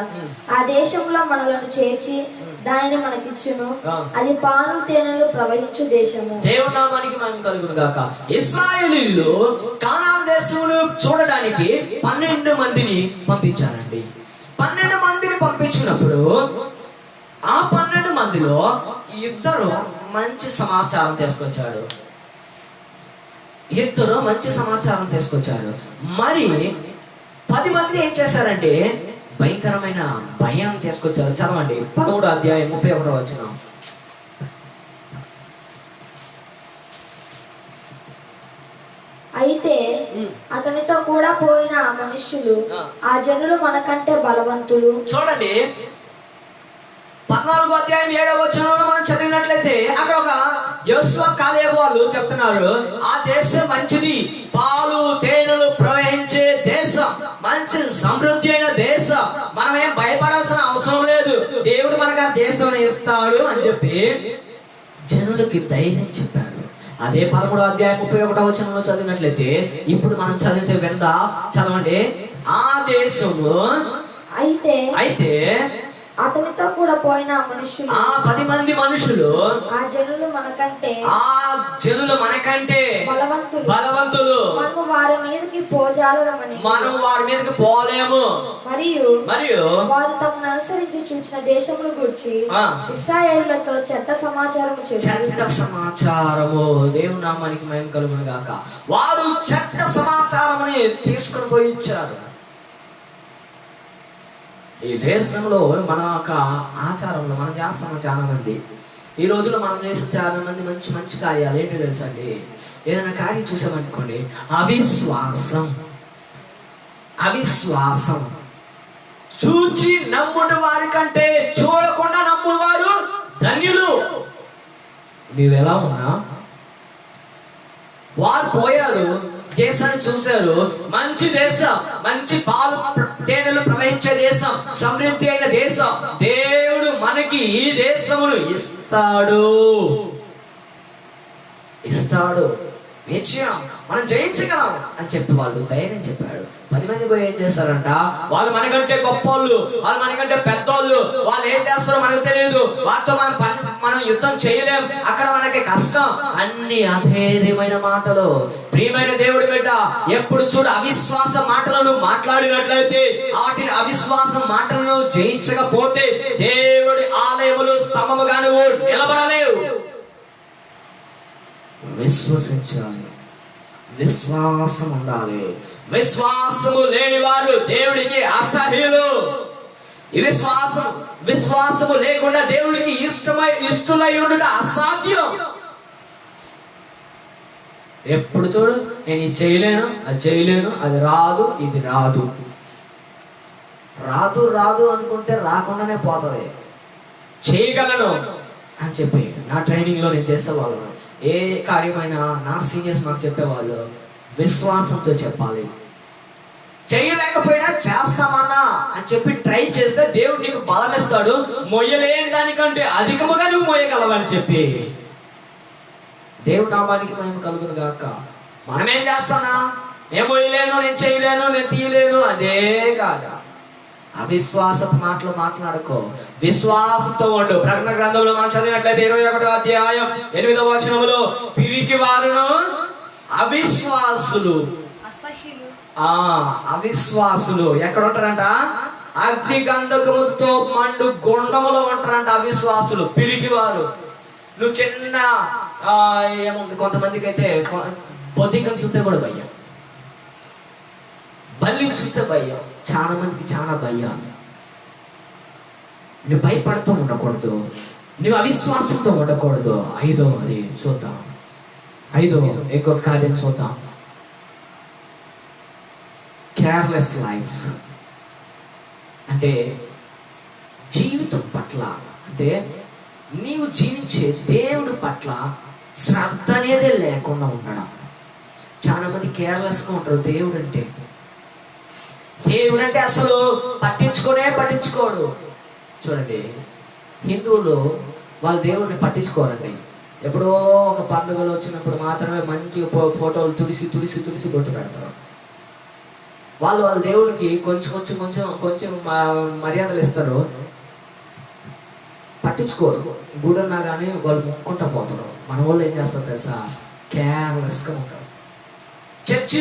ఆ దేశంలో మనలను చేర్చి దానిని మనకిచ్చును. అది పాలు తేనెలు ప్రవహించు దేశము. దేవుని నామానికి మహిమ కలుగును గాక. ఇశ్రాయేలీయులు కానాను దేశమును చూడడానికి 12 మందిని పంపించారండి. 12 మందిని పంపించినప్పుడు ఆ 12 మందిలో 2 మంచి సమాచారం తీసుకొచ్చారు. మరి 10 మంది ఏం చేశారంటే భయంకరమైన భయం తీసుకొచ్చారు. చదవండి 13వ అధ్యాయం 31వ వచనం. అయితే అతనితో కూడా పోయిన మనుష్యులు ఆ జనులు మనకంటే బలవంతులు. చూడండి 14వ అధ్యాయం 7వ వచనంలో మనం చదివినట్లయితే అక్కడ ఒక యోషువ కాలేబు వాళ్ళు చెప్తున్నారు, ఆ దేశం మంచిది, పాలు తేనెలు ప్రవహించే దేశం, మంచి సమృద్ధి అయిన దేశం, మనమేం భయపడాల్సిన అవసరం లేదు, దేవుడు మనకు ఆ దేశం ఇస్తాడు అని చెప్పి జనులకి ధైర్యం చెప్పారు. అదే 13వ అధ్యాయం 31వ వచనంలో చదివినట్లయితే ఇప్పుడు మనం చదవండి. ఆ దేశము అయితే అతనితో కూడా పోయిన ఆ మనుషులు, ఆ 10 మంది మనుషులు, ఆ జనులు మనకంటే బలవంతులు, మనము వారి మీదకి పోజాలమని, మనం వారి మీదకి పోలేము. మరియు వారు తమను అనుసరించి చూచిన దేశముల గురించి ఇశ్రాయేలులతో చెడ్డ సమాచారము చెప్పారు. చెడ్డ సమాచారము, దేవుని నామానికి మహిమ కలుగును గాక. వారు చెడ్డ సమాచారముని తీసుకొని పోయి ఇచ్చారు. ఈ దేశంలో మన యొక్క ఆచారంలో మనం చేస్తాము చాలా మంది. ఈ రోజుల్లో మనం చేసే చాలా మంది మంచి మంచి కార్యాలు ఏంటో తెలుసా అండి? ఏదైనా కార్యం చూసామనుకోండి, అవిశ్వాసం చూచి నమ్ముడు వారి కంటే చూడకుండా నమ్ముడు వారు ధన్యులు. నీవెలా ఉన్నా, వారు పోయారు, దేశాన్ని చూశారు, మంచి దేశం, మంచి పాలు తేనెలు ప్రవహించే దేశం, సమృద్ధి అయిన దేశం. దేవుడు మనకి ఈ దేశమును ఇస్తాడు. నిశ్చయం మనం జయించగలం అని చెప్పి వాళ్ళు ధైర్యం చెప్పాడు. 10 మంది పోయి ఏం చేస్తారంట? వాళ్ళు మనకంటే గొప్పోళ్ళు, వాళ్ళు మనకంటే పెద్దోళ్ళు, వాళ్ళు ఏం చేస్తారో మనకు తెలియదు, వారితో మనం యుద్ధం చేయలేం, అక్కడ మనకి కష్టం, అన్ని అధైర్యమైన మాటలు. ప్రియమైన దేవుడి బిడ్డ, ఎప్పుడు చూడు అవిశ్వాస మాటలను మాట్లాడినట్లయితే, వాటిని అవిశ్వాస మాటలను జయించకపోతే దేవుడి ఆలయములు స్తంభముగా నువ్వు నిలబడలేవు. విశ్వసించాలి, విశ్వాసం ఉండాలి. విశ్వాసము లేని వారు దేవుడికి అసహ్యులు. ఈ విశ్వాసము లేకుండా దేవుడికి ఇష్టమై ఉండుట అసాధ్యం. ఎప్పుడు చూడు నేను ఇది చేయలేను, అది చేయలేను, అది రాదు, ఇది రాదు అనుకుంటే రాకుండానే పోతుంది. చేయగలను అని చెప్పి నా ట్రైనింగ్ లో నేను చేసేవాళ్ళను. ఏ కార్యమైనా నా సీనియర్స్ మాకు చెప్పేవాళ్ళు, విశ్వాసంతో చెప్పాలి. చేయలేకపోయినా చేస్తామన్నా అని చెప్పి ట్రై చేస్తే దేవుడు నీకు బలం ఇస్తాడు. మొయ్యలేని దానికంటే అధికముగా నువ్వు మొయ్యగలవని చెప్పి. దేవుడు నామానికి మహిమ కలుగును గాక. మనమేం చేస్తానా? నేను మొయ్యలేను, నేను చేయలేను, నేను తీయలేను, అదే కాదా. అవిశ్వాసపు మాటలు మాట్లాడుకో, విశ్వాసంతో ఉండు. ప్రకటన గ్రంథంలో మనం చదివినట్లయితే 21వ అధ్యాయం 8వ వచనములో, పిరికి వారును అవిశ్వాసులు ఎక్కడ ఉంటారంట? అగ్ని గంధకముతో మండు గుండములో ఉంటారంట అవిశ్వాసులు, పిరికి వారు. నువ్వు చిన్న ఏముంది, కొంతమందికి అయితే బొద్దింకం చూస్తే కూడా భయం, బల్లిని చూస్తే భయం, చాలా మందికి చాలా భయం. నువ్వు భయపడుతూ ఉండకూడదు, నువ్వు అవిశ్వాసంతో ఉండకూడదు. అది చూద్దాం, ఇంకొక కార్యం చూద్దాం. కేర్లెస్ లైఫ్ అంటే జీవితం పట్ల, అంటే నీవు జీవించే దేవుడి పట్ల శ్రద్ధ అనేదే లేకుండా ఉండడం. చాలా మంది కేర్లెస్గా ఉంటారు. దేవుడు అంటే అసలు పట్టించుకోడు. చూడండి, హిందువులు వాళ్ళ దేవుడిని పట్టించుకోరండి. ఎప్పుడో ఒక పండుగలు వచ్చినప్పుడు మాత్రమే మంచి ఫోటోలు తుడిసి బొట్టు పెడతారు. వాళ్ళ దేవుడికి కొంచెం మర్యాదలు ఇస్తారు, పట్టించుకోరు. గుడన్నా కానీ వాళ్ళు మొక్కుంటా పోతారు. మన వాళ్ళు ఏం చేస్తారు తెలుసా? కేర్లెస్గా ఉంటారు. చర్చి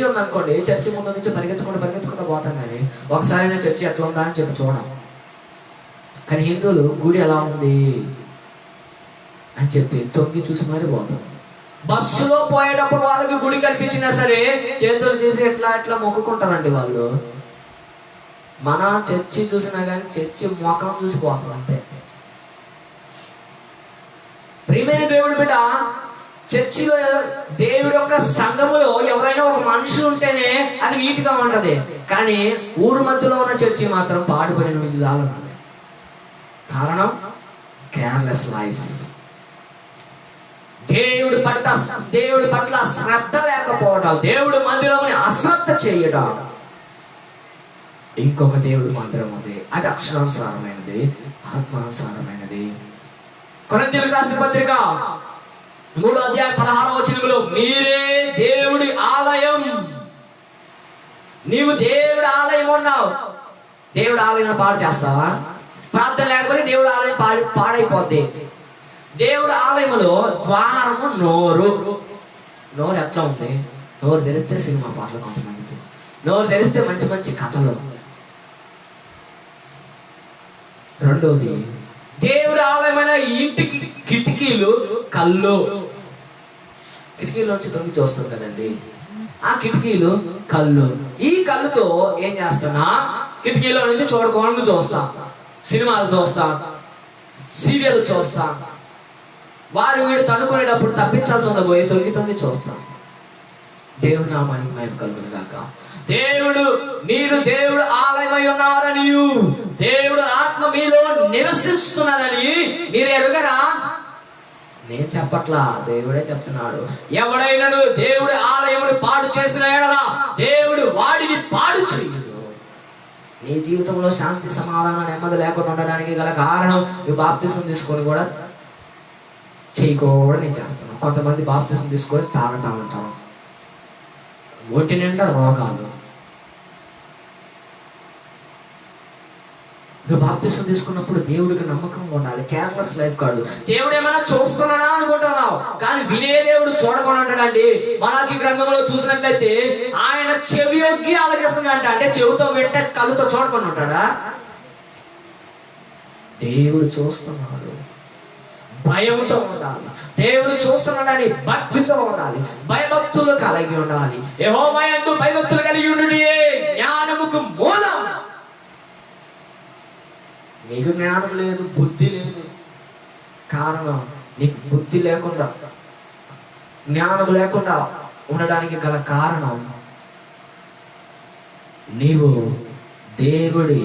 ఉందనుకోండి, చర్చి ముందు నుంచి పరిగెత్తుకుంటూ పోతాం. కానీ ఒకసారి చర్చి ఎట్లా ఉందా అని చెప్పి చూడం. కానీ హిందువులు గుడి ఎలా ఉంది అని చెప్పి తొంగి చూసి మరి పోతాం. బస్సులో పోయేటప్పుడు వాళ్ళకి గుడి కనిపించినా సరే చేతులు చేసి ఎట్లా మొక్కుకుంటారండి వాళ్ళు. మన చర్చి చూసినా కానీ చర్చి మొఖం చూసి పోతాం అంతే. ప్రియమైన దేవుడి బిడ్డ, చర్చిలో దేవుడి యొక్క సంఘములో ఎవరైనా ఒక మనిషి ఉంటేనే అది నీట్గా ఉంటది. కానీ ఊరు మధ్యలో ఉన్న చర్చి మాత్రం పాడుపడిన విధాలు ఉన్నది. కారణం కేర్లెస్ లైఫ్. దేవుడి పట్ల శ్రద్ధ లేకపోవడం, దేవుడి మందిరంని అశ్రద్ధ చేయడం. ఇంకొక దేవుడి మందిరం ఉంది, అది అక్షరానుసారమైనది, ఆత్మానుసారమైనది. కొరింథీయులకు రాసిన పత్రిక 3వ అధ్యాయం 16వ వచనంలో, మీరే దేవుడి ఆలయం, నీవు దేవుడి ఆలయం ఉన్నావు. దేవుడు ఆలయం పాడు చేస్తావా? ప్రార్థన లేకపోతే దేవుడు ఆలయం పాడైపోద్ది. దేవుడు ఆలయంలో ద్వారము నోరు. నోరు ఎట్లా ఉంది? నోరు తెరిస్తే సినిమా పాటలు కొంతమందికి, నోరు తెరిస్తే మంచి మంచి కథలు. రెండోది, దేవుడు ఆలయమైన ఇంటికి కిటికీలు కళ్ళు. కిటికీలోంచి తొంగి చూస్తాం కదండి, ఆ కిటికీలు కళ్ళు. ఈ కళ్ళుతో ఏం చేస్తున్నా? కిటికీలో నుంచి చూడకుండా చూస్తా, సినిమాలు చూస్తా, సీరియల్ చూస్తా, వారు వీడు తనుకునేటప్పుడు తప్పించాల్సి ఉన్న పోయి తొంగి తొంగి చూస్తా. దేవుడు నామానికి మహిమ కలుగును గాక. దేవుడు, మీరు దేవుడు ఆలయమై ఉన్నారని, దేవుడు ఆత్మ మీలో నివసిస్తున్నారని మీరు ఎరుగరా? నేను చెప్పట్లా, దేవుడే చెప్తున్నాడు. ఎవడైనాను దేవుడి ఆలయమును పాడు చేసిన ఎడల దేవుడు వాడిని పాడు చేయడు. నీ జీవితంలో శాంతి, సమాధానం, నెమ్మది లేకుండా ఉండడానికి గల కారణం నువ్వు బాప్తిసం తీసుకొని కూడా చేయకూడదు. నేను చేస్తున్నాను. కొంతమంది బాప్తిసం తీసుకొని తాగుతా ఉంటారు, ఒంటి నిండా రోగాలు. నువ్వు బాప్తిసం తీసుకున్నప్పుడు దేవుడికి నమ్మకంగా ఉండాలి. కేర్లెస్ లైఫ్ కాదు. దేవుడు ఏమైనా చూస్తున్నాడా అనుకుంటున్నావు, కానీ వినే దేవుడు చూడకుండా ఉంటాడండి. మలాకి గ్రంథంలో చూసినట్లయితే ఆయన చెవి యొగ్గి ఆలోచిస్తున్నాడంట. అంటే చెవితో వింటే కళ్ళుతో చూడకుండా ఉంటాడా? దేవుడు చూస్తున్నాడు, భయంతో ఉండాలి. దేవుడు చూస్తున్నాడని భక్తితో ఉండాలి, భయభక్తులు కలిగి ఉండాలి. యెహోవా యందు భయభక్తులు కలిగి ఉండుటే జ్ఞానముకు మూలం. నీకు జ్ఞానం లేదు, బుద్ధి లేదు. కారణం నీకు బుద్ధి లేకుండా, జ్ఞానం లేకుండా ఉండడానికి గల కారణం నీవు దేవుడి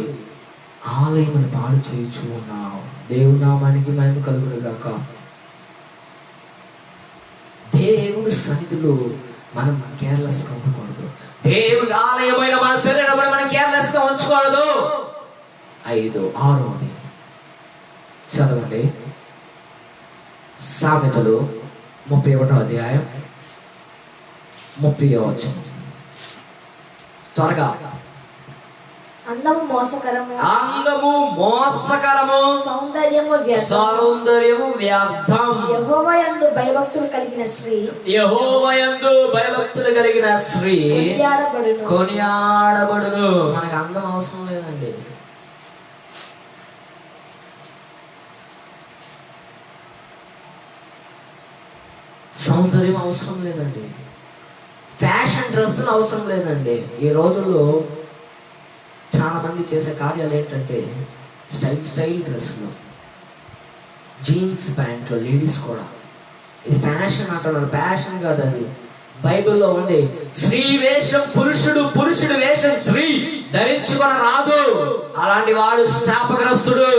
ఆలయమును పాడు చేయించు ఉన్నావు. దేవుడి నామానికి మహిమ కలుగును గాక. దేవుడి సన్నిధిలో మనం కేర్లెస్ గా ఉండకూడదు. దేవుడి ఆలయమైన మన శరీరం మనం కేర్లెస్ గా ఉంచకూడదు. 5, 6 చదవండి. సామెతలు 31వ అధ్యాయం 30వ వచనం. త్వరగా. అందము మోసకరము, అందము మోసకరము, సౌందర్యము వ్యర్థం. యెహోవా యందు భయభక్తులు కలిగిన స్త్రీ, యెహోవా యందు భయభక్తులు కలిగిన స్త్రీ కొనియాడబడును. మనకు అందం అవసరం లేదండి. సౌందర్యం అవసరం లేదండి. ఫ్యాషన్ డ్రెస్సులు అవసరం లేదండి. ఈ రోజుల్లో చాలా మంది చేసే కార్యాలు ఏంటంటే స్టైల్ డ్రెస్సులు, జీన్స్ ప్యాంట్లు. లేడీస్ కూడా ఇది ఫ్యాషన్ అంటున్నారు. ఫ్యాషన్ కాదు, అది బైబిల్లో ఉంది. స్త్రీ వేషం పురుషుడు, పురుషుడు వేషం స్త్రీ ధరించుకొని రాదు. అలాంటి వాడు శాపగ్రస్తుడు.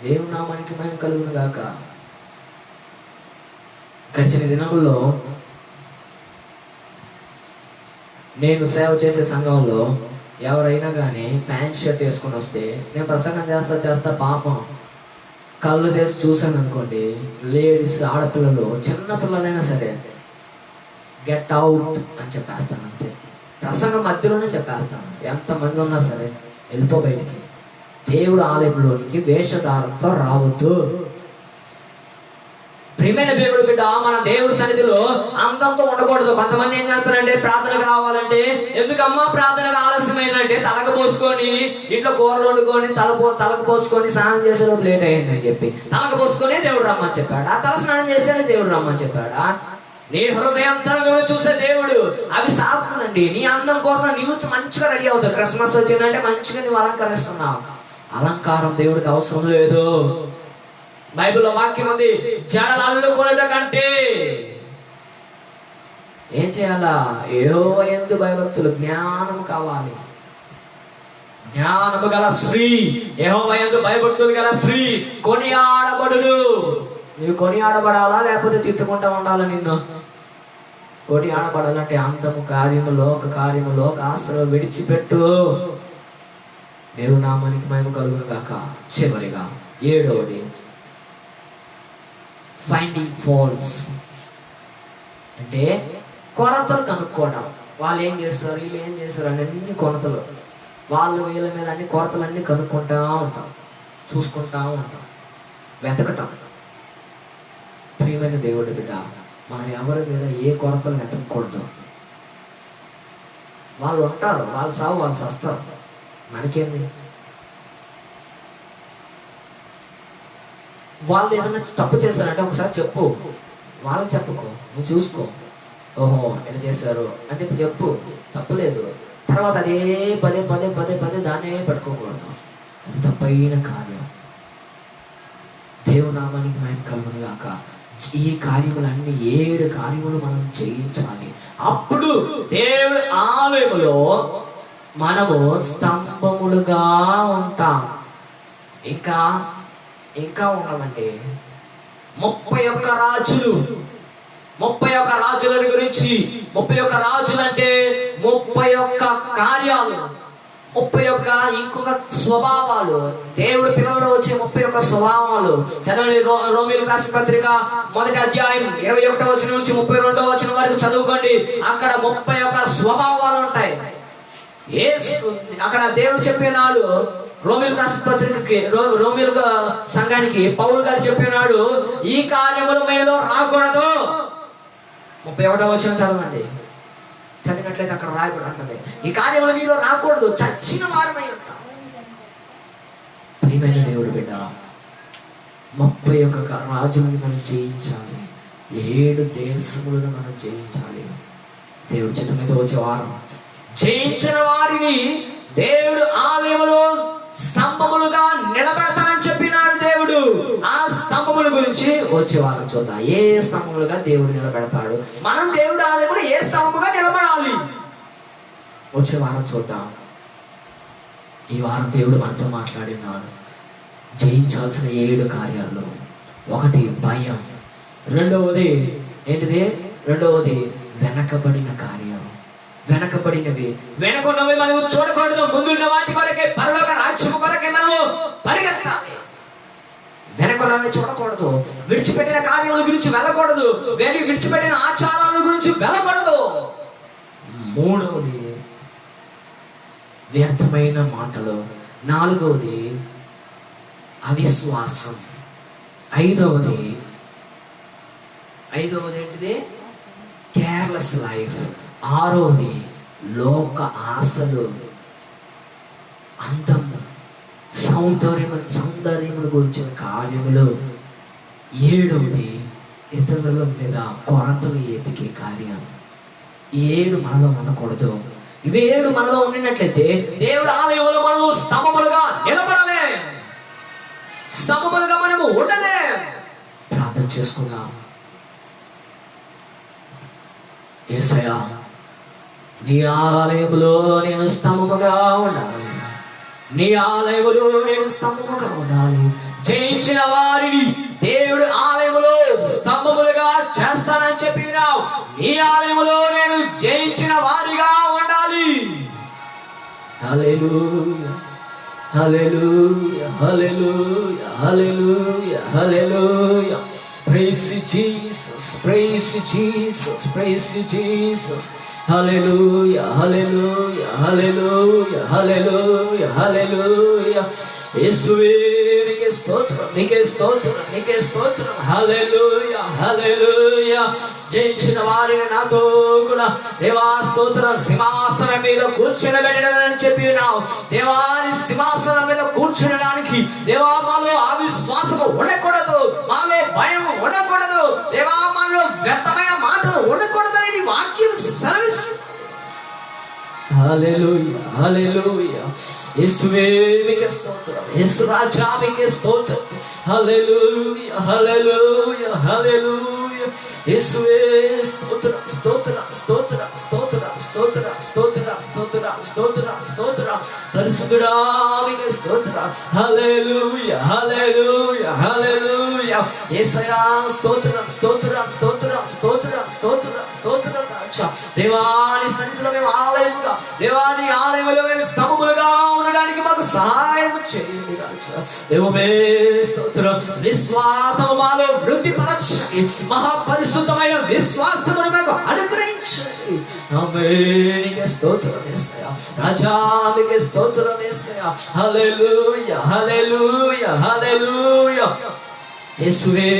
దేవుని నామానికి మహిమ కలుగును గాక. గడిచిన దినముల్లో నేను సేవ చేసే సంఘంలో ఎవరైనా కానీ ప్యాంట్ షర్ట్ వేసుకొని వస్తే నేను ప్రసంగం చేస్తా పాపం కళ్ళు తెసి చూసాను అనుకోండి, లేడీస్, ఆడపిల్లలు, చిన్న పిల్లలైనా సరే గెట్ అవుట్ అని చెప్పేస్తాను. అంతే, ప్రసంగం మధ్యలోనే చెప్పేస్తాను. ఎంతమంది ఉన్నా సరే వెళ్ళిపో బయటికి. దేవుడు ఆలయంలోనికి వేషధారంతో రావద్దు. ప్రియమైన దేవుడు బిడ్డ, మన దేవుడి సన్నిధిలో అందంతో ఉండకూడదు. కొంతమంది ఏం చేస్తారంటే ప్రార్థనకు రావాలంటే, ఎందుకమ్మా ప్రార్థనకు ఆలస్యమైందంటే తలకు పోసుకొని ఇంట్లో కూరలు వండుకొని తలకు పోసుకొని స్నానం చేసేలోపు లేట్ అయ్యిందని చెప్పి తలకు పోసుకొని దేవుడు రమ్మని చెప్పాడా? తల స్నానం చేసేది దేవుడు రమ్మని చెప్పాడా? నీ హృదయంతో చూసే దేవుడు అవి సాగుతుందండి. నీ అందం కోసం నీవు మంచిగా రెడీ అవుతావు. క్రిస్మస్ వచ్చిందంటే మంచిగా నువ్వు అలంకరిస్తున్నావు. అలంకారం దేవుడికి అవసరం లేదు. బైబిల్లో వాక్యం ఉంది, జడలు అల్లుకొనుట కంటే ఏం చేయాలా? యెహోవా యందు భయభక్తులు, జ్ఞానం కావాలి. జ్ఞానము గల స్త్రీ, యెహోవా యందు భయభక్తులు గల స్త్రీ కొనియాడబడును. నువ్వు కొనియాడబడాలా లేకపోతే తిట్టుకుంటా ఉండాలా? నిన్ను కొనియాడబడాలంటే అందము, కార్యము, లోక కార్యము, లోక ఆశలు విడిచిపెట్టు. దేవుని నామానికి మహిమ కలుగును గాక. చివరిగా 7వది ఫైండింగ్ ఫాల్ట్స్, అంటే కొరతలు కనుక్కోవడం. వాళ్ళు ఏం చేస్తారు, వీళ్ళు ఏం చేస్తారు అని అన్ని కొరతలు, వాళ్ళు వీళ్ళ మీద అన్ని కొరతలన్నీ కనుక్కుంటా ఉంటాం, చూసుకుంటా ఉంటాం, వెతకటం. ప్రియమైన దేవుడి బిడ్డ, మనం ఎవరి మీద ఏ కొరతలు వెతకూడదు. వాళ్ళు ఉంటారు, వాళ్ళు సాగు వాళ్ళు చస్తారు, మనకేంది? వాళ్ళు ఏదైనా తప్పు చేస్తారంటే ఒకసారి చెప్పు, వాళ్ళకి చెప్పుకో, నువ్వు చూసుకో, ఓహో ఇలా చేశారు అని చెప్పు, తప్పులేదు. తర్వాత అదే పదే పదే పదే పదే దాన్నే పట్టుకోకూడదు, అది తప్పైన కార్యం. దేవుని నామానికి మేము కలుగును గాక. ఈ కార్యములన్నీ 7 కార్యములు మనం చేయించాలి. అప్పుడు దేవుడి ఆలయములో మనము స్తంభములుగా ఉంటాం. ఇంకా ఇంకా ఉన్నామంటే 31 రాజులు, 31 రాజుల గురించి, 31 రాజులు అంటే 31 కార్యాలు, 31 ఇంకొక స్వభావాలు. దేవుడి పిల్లల్లో వచ్చే 31 స్వభావాలు చదవండి. రోమీయులకు రాసిన పత్రిక 1వ అధ్యాయం 21వ వచనం నుంచి 32వ వచనం వరకు చదువుకోండి. అక్కడ 31 స్వభావాలు ఉంటాయి. అక్కడ దేవుడు చెప్పినాడు రోమీయులకు రాసిన పత్రికకి, రోమీయుల సంఘానికి పౌలు గారు చెప్పినాడు, ఈ కార్యములు మీలో రాకూడదు. 31వ వచనం చదవండి. చదివినట్లయితే అక్కడ రాయబడి ఉంటుంది, ఈ కార్యములు మీలో రాకూడదు, చచ్చిన వారమై ఉంటాం. ప్రియమైన దేవుడు బిడ్డ, 31 రాజులను మనం జయించాలి, 7 దేశములను మనం జయించాలి. దేవుడి చిత్తం మీద వచ్చే వారం జయించిన వారిని దేవుడు ఆలయములో స్తంభములుగా నిలబెడతానని చెప్పినాడు దేవుడు. ఆ స్తంభముల గురించి వచ్చే వారం చూద్దాం. ఏ స్తంభములుగా దేవుడు నిలబెడతాడు, మనం దేవుడు ఆలయములో ఏ స్తంభముగా నిలబడాలి, వచ్చే వారం చూద్దాం. ఈ వారం దేవుడు మనతో మాట్లాడినాడు. జయించాల్సిన 7 కార్యాలు. 1 భయం, రెండవది ఏంటిది? రెండవది వెనకబడిన కార్యం. వెనకబడినవి, వెనకున్నవి మనము చూడకూడదు. ముందున్న వాటి కొరకే, పరలోక రాజ్యము కొరకే మనము పరిగెత్తాలి. వెనకున్నవి చూడకూడదు, విడిచిపెట్టిన కార్యాల గురించి వెళ్ళకూడదు, విడిచిపెట్టిన ఆచారాల గురించి వెళ్ళకూడదు. 3వది వ్యర్థమైన మాటలు. 4వది అవిశ్వాసం. 5వది ఏంటిది? Careless life. 6వది లోక ఆశలు, అందము, సౌందర్యమును గురించిన కార్యములు. 7వది ఇతరుల మీద కొరతలు ఎతికే కార్యం. 7 మనలో ఉండకూడదు. ఇవి 7 మనలో ఉండినట్లయితే దేవుడు ఆలయంలో మనము స్తంభములుగా నిలబడలే, స్తంభములుగా మనము ఉండలే. ప్రార్థన చేసుకున్నాం. యేసయ్యా, నీ ఆలయములో నేను స్తంభముగా ఉండాలి, నీ ఆలయములో నేను స్తంభముగా ఉండాలి. జయించిన వారిని దేవుడు ఆలయములో స్తంభములుగా చేస్తానని చెప్పినావు. నీ ఆలయములో నేను జయించిన వారిగా ఉండాలి. హల్లెలూయా, hallelujah, hallelujah, hallelujah, hallelujah. Praise you, Jesus. Praise you, Jesus. Praise you, Jesus. Hallelujah, hallelujah, hallelujah, hallelujah, hallelujah. యేసువే నీకే స్తోత్రం, నీకే స్తోత్రం, నీకే స్తోత్రం. హల్లెలూయా, హల్లెలూయా. జయించిన వారిని నాతో కూడా దేవా స్తోత్రం. సింహాసనం మీద కూర్చునబెట్టడని చెప్పినావు. దేవాని సింహాసనం మీద కూర్చునడానికి దేవా మాలో అవిశ్వాసము ఉండకూడదు, మాలో భయం ఉండకూడదు, దేవా మాలో వ్యర్థమైన మాటలు ఉండకూడదని నీ వాక్యం సెలవిస్తుంది. హల్లెలూయా, హల్లెలూయా. యేసువే నీకే స్తోత్రం, యేసు రాజా నీకే స్తోత్రం. హల్లెలూయా, హల్లెలూయా, హల్లెలూయా. యేసువే స్తోత్రం, స్తోత్రం, స్తోత్రం, స్తోత్రం, స్తోత్రం, స్తోత్రం, స్తోత్రం, స్తోత్రం, స్తోత్రం. పరిశుద్ధుడా నీకే స్తోత్రం. హల్లెలూయా, హల్లెలూయా, హల్లెలూయా. యేసయ్యా స్తోత్రం, స్తోత్రం, స్తోత్రం, స్తోత్రం, స్తోత్రం, స్తోత్రం. దేవాని సన్నిధిలో మేము ఆలయముగా, దేవాని ఆలయంలో మేము స్తంభములుగా ఉండడానికి మాకు సహాయం చేయండి రాజా. దేవమే స్తోత్రం. విశ్వాసము మాలో వృద్ధి పరచండి, మహాపరిశుద్ధమైన విశ్వాసమును మాకు అనుగ్రహించండి. ఆమేన్. నీకే స్తోత్రం యేసయ్యా. రాజా నీకే స్తోత్రం యేసయ్యా. హల్లెలూయా హల్లెలూయా హల్లెలూయా. యేసువే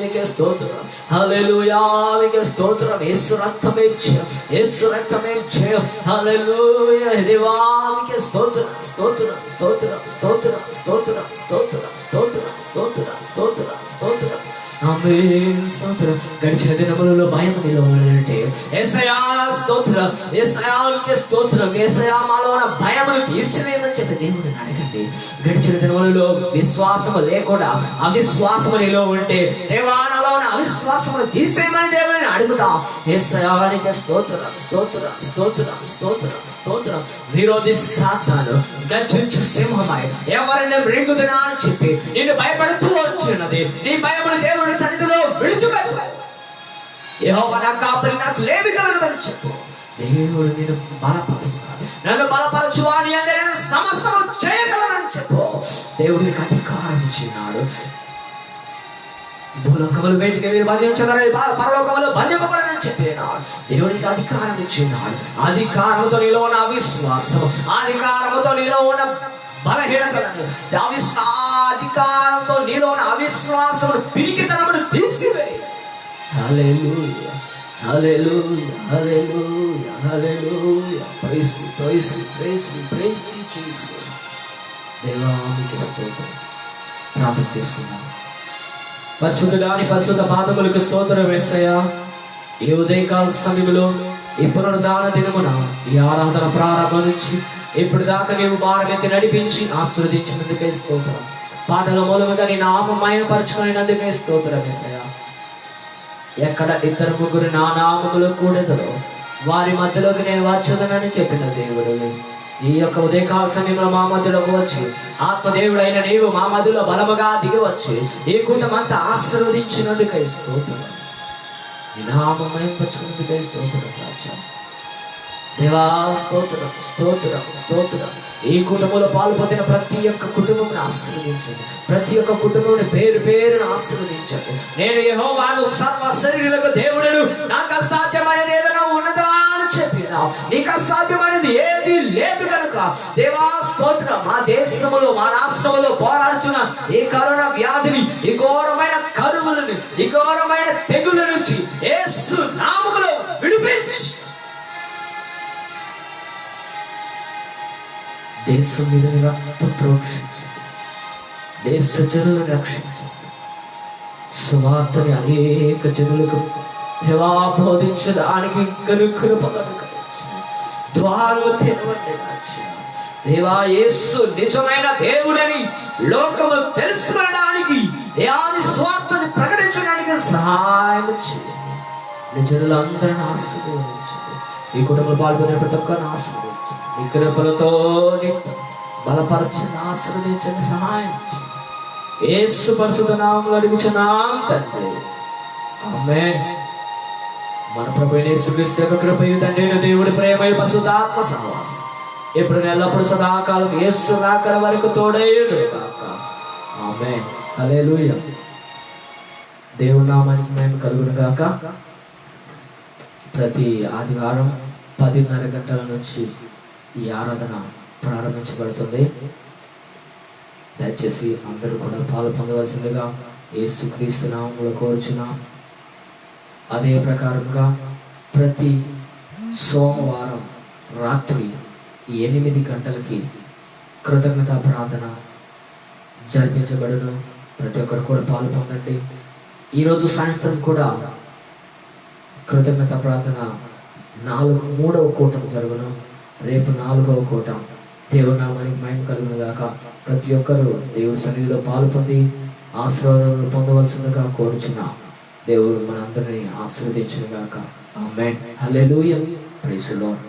నీకే స్తోత్రం. హల్లెలూయా నీకే స్తోత్రం. యేసు రక్తమే జయం, యేసు రక్తమే జయం. హల్లెలూయా. దేవా నీకే స్తోత్రం స్తోత్రం స్తోత్రం స్తోత్రం స్తోత్రం స్తోత్రం స్తోత్రం స్తోత్రం స్తోత్రం స్తోత్రం. ఆమేన్. స్తోత్రం. గడిచిన దినములలో భయం నీలో ఉంటే యేసయ్యా స్తోత్రం. యేసయ్యాకే స్తోత్రం. యేసయ్యా మాలో ఉన్న భయమును తీసివేయమని చెప్పి దేవుడిని అడగండి. గడిచిన దినములలో విశ్వాసము లేకుండా అవిశ్వాసము నీలో ఉంటే దేవా నాలో ఉన్న అవిశ్వాసమును తీసేయమని దేవుడిని అడుగుదాం. యేసయ్యాకే స్తోత్రం స్తోత్రం స్తోత్రం స్తోత్రం స్తోత్రం. విరోధి సాతాను గర్జించు సింహమై ఎవరిని మృంగుదునా అని చెప్పి నిన్ను భయపడుతూ వచ్చినది. నీ భయమును దేవుడు సన్నిధిలో విడిచిపెట్టు. యెహోవా నా కాపరి, నాకు లేమి కలగదని చెప్పు. దేవుడు నిన్ను బలపరుస్తున్నాడు. నన్ను బలపరచు వాని యందు నేను సమస్తము చేయగలనని చెప్పు. దేవుడికి అధికారం ఇచ్చినాడు. భూలోకములు వేటికి మీరు బంధించగలరు, పరలోకములు బంధింపబడని చెప్పినాడు. దేవుడికి అధికారం ఇచ్చినాడు. అధికారంతో నీలో ఉన్న అవిశ్వాసం, అధికారంతో నీలో ఉన్న బలహీనతలను, అధికారంతో నీలో ఉన్న అవిశ్వాసమును, పిరికితనమును తీసివేయి. Hallelujah hallelujah hallelujah hallelujah. Praise praise praise praise Jesus. దేవానికి స్తోత్రం. ప్రార్థన చేసుకుందాం. పరిశుద్ధుడాని పరిశుద్ధ పాదములకు స్తోత్రం యేసయ్యా. ఈ ఉదయకాల సమయంలో ఈ పునరుద్ధాన దినమున ఈ ఆరాధన ప్రారంభం నుంచి ఇప్పుడు దాకా నీవు భారమెత్తి నడిపించి ఆశీర్వదించినందుకే స్తోత్రం. పాటల మూలముగా నీ నామం మహిమపరచుకునేందుకే స్తోత్రం యేసయ్యా. ఎక్కడ ఇద్దరు ముగ్గురు నా నామములో కూడెదరో వారి మధ్యలోకి నేను వచ్చుదనని చెప్పిన దేవుడు ఈ యొక్క ఉదయకాల సమయంలో మా మధ్యలోకి వచ్చి ఆత్మదేవుడైన నీవు మా మధ్యలో బలముగా దిగి వచ్చి ఈ కూటమంతా ఆశీర్వదించినందుకై స్తోత్రం. నీ నామం మహిమపరచుకునేందుకై స్తోత్రం రాజా. దేవా స్తోత్రం స్తోత్రం స్తోత్రం. ఈ కుటుంబంలో పాలు పొందిన ప్రతి ఒక్క కుటుంబం ఆశీర్వదించండి. ప్రతి ఒక్క కుటుంబం పేరు పేరును ఆశీర్వదించండి. నేను యెహోవాను సర్వ శరీరులకు దేవుడను, నాకు అసాధ్యమైనది ఏదైనా ఉన్నదా అని చెప్పినా నీకు అసాధ్యమైనది ఏది లేదు కనుక దేవా స్తోత్రం. మా దేశములో మా రాష్ట్రంలో పోరాడుతున్న ఈ కరోనా వ్యాధిని, ఈ ఘోరమైన కరువులను, ఈ ఘోరమైన తెగుల నుంచి యేసు నామములో విడిపించి దేశం మీద రక్తం ప్రోక్షించండి. దేశ జనులను రక్షించండి. సువార్తని అనేక జనులకు బోధించడానికి ద్వారము తెరవండి రాజ్యం. దేవా యేసు నిజమైన దేవుడని లోకము తెలుసుకోవడానికి, దేవాని స్వార్థని ప్రకటించడానికి సహాయం చేయండి. నిజనులందరిని ఆశీర్వదించండి. ఈ కుటుంబంలో పాల్గొనే ప్రతి ఒక్కరిని ఆశీర్వదించండి. ఈ కృపలతో బలపరచండి, ఆశీర్వదించండి, సహాయం చేయండి. యేసు పరిశుద్ధ నామములో అడుగుచున్నాం తండ్రి. ఆమేన్. మన ప్రభువైన యేసుక్రీస్తు యొక్క కృపయు తండ్రి దేవుడి ప్రేమయు పరిశుద్ధాత్మ సహవాసం ఎప్పుడు ఎల్లప్పుడు సదాకాలం యేసు రాకడ వరకు తోడైయును గాక. ఆమేన్. హల్లెలూయా. దేవుని నామానికి మహిమ కలుగును గాక. ప్రతి ఆదివారం 10:30 గంటల నుంచి ఈ ఆరాధన ప్రారంభించబడుతుంది. దయచేసి అందరూ కూడా పాలు పొందవలసిందిగా యేసుక్రీస్తు నామములో కోరుచున్నాం. అదే ప్రకారంగా ప్రతి సోమవారం రాత్రి 8 గంటలకి కృతజ్ఞతా ప్రార్థన జరిపించబడును. ప్రతి ఒక్కరు కూడా పాలు పొందండి. ఈరోజు సాయంత్రం కూడా కృతజ్ఞత ప్రార్థన 3వ కూటం జరుగును. రేపు 4వ కూటం. దేవుని నామానికి మహిమ కలుగును గాక. ప్రతి ఒక్కరూ దేవుడి సన్నిధిలో పాలు పొంది ఆశీర్వాదాలను పొందవలసిందిగా కోరుచున్నాం. దేవుడు మనందరినీ ఆశీర్వదించును గాక. Amen. Hallelujah. Praise the lord.